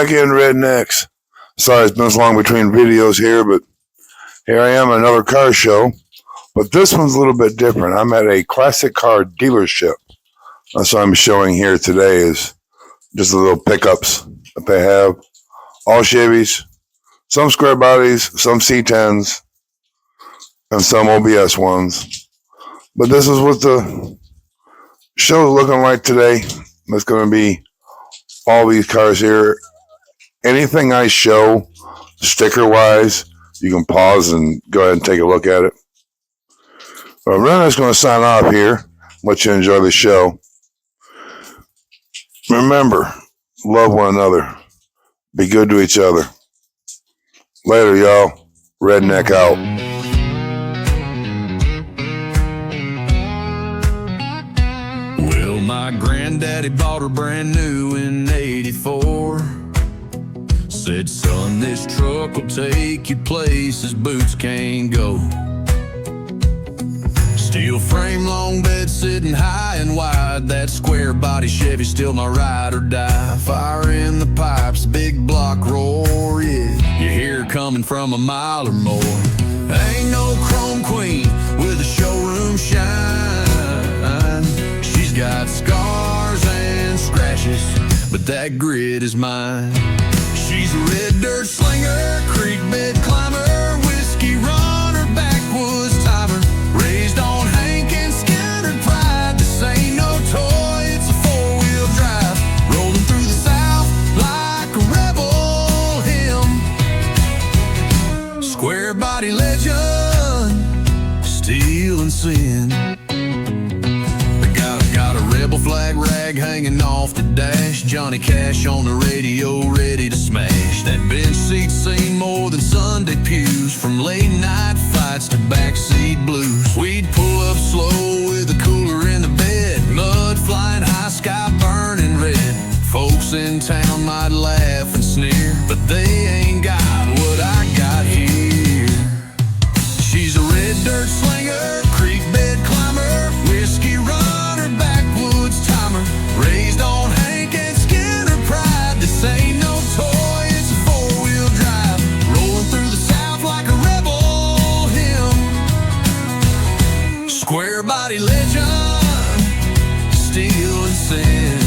back in, Rednecks. Sorry it's been so long between videos here, but here I am at another car show. But this one's a little bit different. I'm at a classic car dealership. That's what I'm showing here today is just the little pickups that they have. All Chevys, some square bodies, some C10s, and some OBS ones. But this is what the show is looking like today. It's going to be all these cars here. Anything I show sticker-wise, you can pause and go ahead and take a look at it. But Rena's going to sign off here. Let you enjoy the show. Remember, love one another. Be good to each other. Later, y'all. Redneck out. Well, my granddaddy bought her brand new in '84. Said, son, this truck will take you places boots can't go. Steel frame, long bed, sitting high and wide. That square body Chevy, still my ride or die. Fire in the pipes, big block roar, yeah. You hear it coming from a mile or more. Ain't no chrome queen with a showroom shine. She's got scars and scratches, but that grit is mine. She's a red dirt slinger, creek bed climber, whiskey runner, backwoods timer. Raised on Hank and Skinner pride. This ain't no toy, it's a four-wheel drive. Rolling through the South like a rebel hymn. Square body legend, steel and sin. Got a rebel flag rag hanging off the dash. Johnny Cash on the radio, ready to smash. That bench seat seen more than Sunday pews. From late night fights to backseat blues. We'd pull up slow with a cooler in the bed. Mud flying high, sky burning red. Folks in town might laugh and sneer, but they ain't got what I got here. She's a red dirt slinger, creek bed climber, whiskey runner, backwoods timer. Raised on Hank and Skinner pride. This ain't no toy, it's a four-wheel drive. Rolling through the South like a rebel hymn. Square body legend, steel and sin.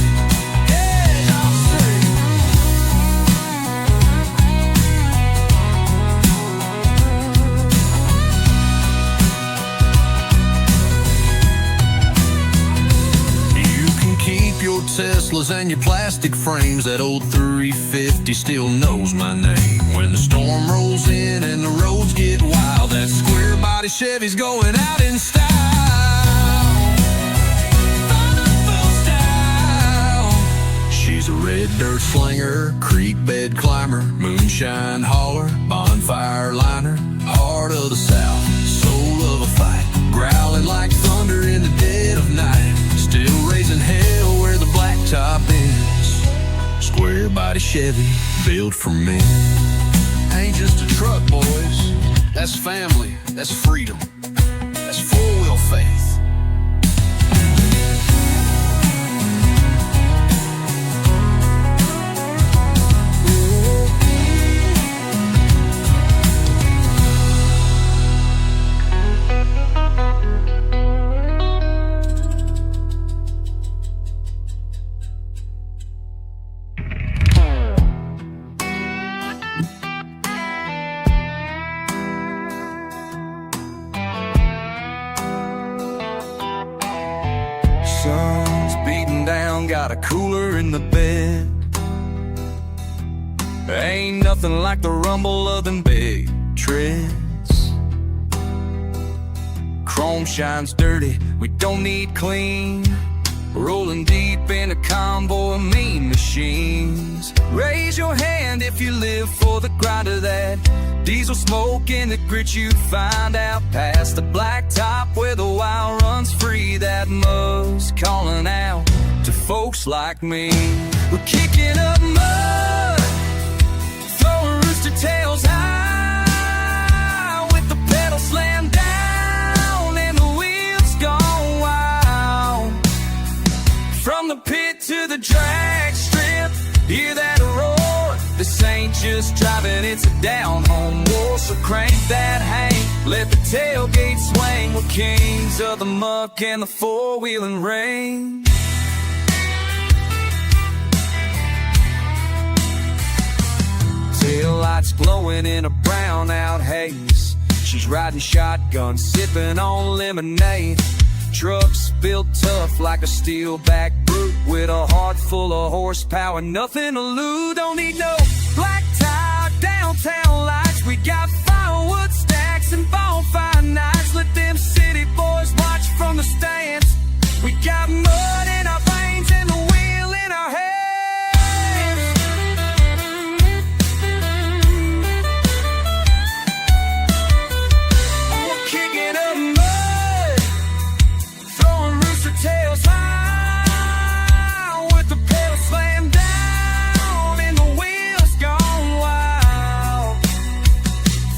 Your Teslas and your plastic frames, that old 350 still knows my name. When the storm rolls in and the roads get wild, that square body Chevy's going out in style. Thunderful style. She's a red dirt slinger, creek bed climber, moonshine hauler, bonfire liner, heart of the South, soul of a fight, growling like thunder in the dead of night. Still raising hell where the blacktop ends. Square body Chevy, built for men. Ain't just a truck, boys. That's family, that's freedom, that's four-wheel faith. Sun's beating down, got a cooler in the bed. Ain't nothing like the rumble of them big treads. Chrome shines dirty, we don't need clean. Rolling deep in a convoy of mean machines. Raise your hand if you live for the grind of that diesel smoke and the grit you find out past the blacktop where the wild runs free. That mud's calling out to folks like me. We're kicking up mud, throwing rooster tails high, with the pedal slammed down and the wheels gone wild. From the pit to the drag strip, hear that roar. just driving, it's a down-home war. So crank that Hank, let the tailgate swing. We're kings of the muck and the four-wheeling rain. Tail lights glowing in a brown-out haze. She's riding shotgun, sipping on lemonade. Trucks built tough like a steel-back brute, with a heart full of horsepower, nothing to lose. Don't need no black tie, downtown lights. We got firewood stacks and bonfire nights. Let them city boys watch from the stands. We got mud in our veins and the wheel in our hands. We're kicking up mud, throwing rooster tails high, with the pedal slammed down and the wheels gone wild.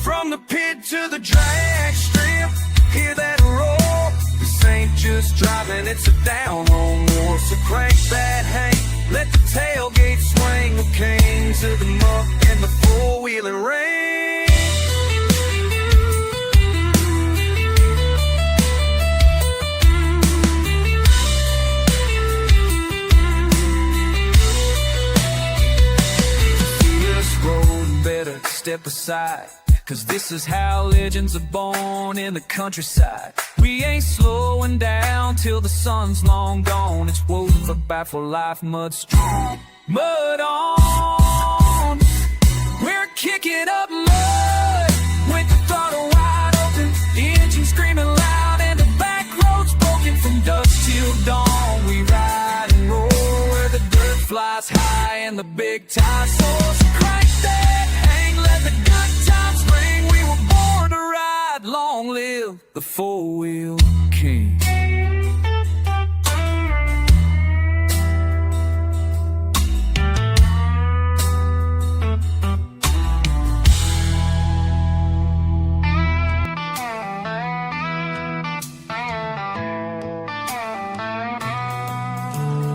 From the pit to the drag strip, hear that roar. This ain't just driving, it's a down-home war. So crank that Hank, let the tailgate swing. We're kings of the muck and the four-wheeling rain. This road better step aside, 'cause this is how legends are born in the countryside. We ain't slowing down till the sun's long gone. It's woven for battle for life, mud strong, mud on. We're kicking up mud with the throttle wide open, the engine screaming loud, and the back roads broken from dusk till dawn. We ride and roll where the dirt flies high and the big time soars. Crank that hang, let the good times ring. We were born to ride, long live the four-wheel king.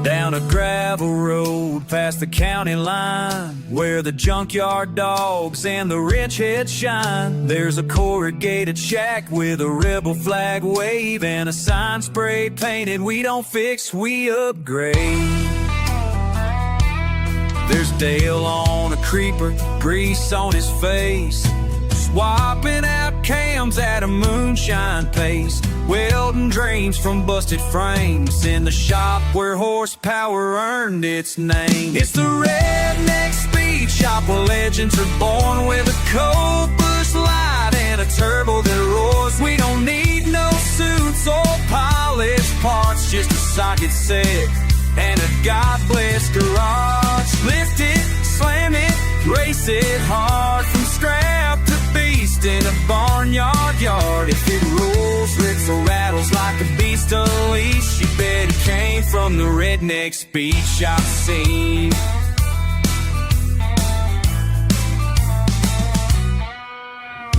Down a gravel road past the county line, where the junkyard dogs and the rich heads shine. There's a corrugated shack with a rebel flag wave and a sign spray painted, we don't fix, we upgrade. There's Dale on a creeper, grease on his face, swapping out cams at a moonshine pace, welding dreams from busted frames in the shop where horsepower earned its name. It's the Redneck Speed Shop where legends are born, with a cold bush light and a turbo that roars. We don't need no suits or polished parts, just a socket set and a God-blessed garage. Lift it, slam it, race it hard, from scrap to beast in a barnyard yard. If it rolls, licks or rattles like a beast unleashed, you bet it came from the Redneck Speed Shop scene.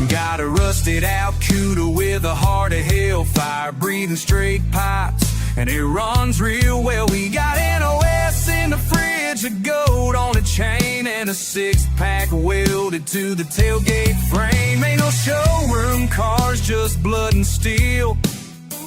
Got a rusted out cooter with a heart of hellfire, breathing straight pipes, and it runs real well. We got NOS in the fridge, a goat on a chain, and a six-pack welded to the tailgate frame. Ain't no showroom cars, just blood and steel,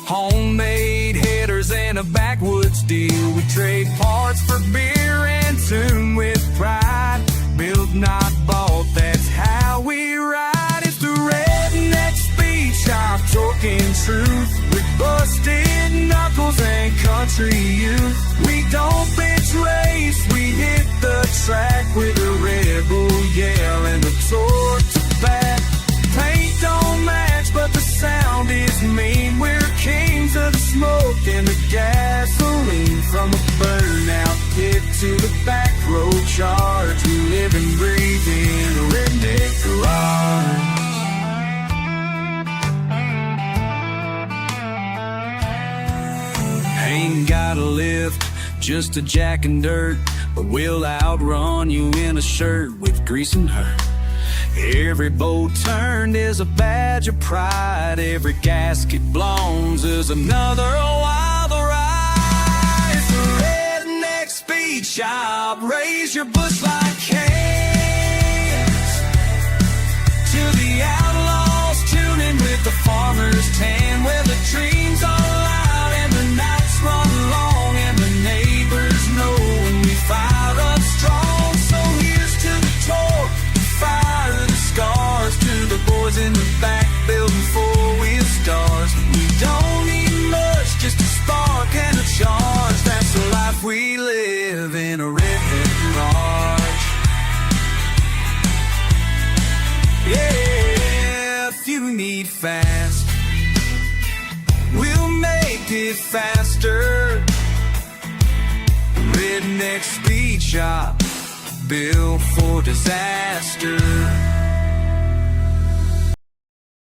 homemade headers and a backwoods deal. We trade parts for beer and tune with pride, built not bought, that's how we ride. It's the Redneck Speed Shop, talking truth with busted knuckles and country youth. We don't bench race, we hit the track with a rebel yell and the torque to back. Paint don't match, but the sound is mean. We're kings of the smoke and the gasoline, from a burnout pit to the back road charge. We live and breathe in a redneck garage. Ain't got a lift, just a jack and dirt, but we'll outrun you in a shirt with grease and hurt. Every boat turned is a badge of pride, every gasket blown is another wild ride. It's the Redneck Speed Shop, raise your bush like cane. boys in the back building four-wheel stars. We don't need much, just a spark and a charge. That's the life we live in a redneck garage. Yeah, if you need fast, we'll make it faster. Redneck Speed Shop, built for disaster.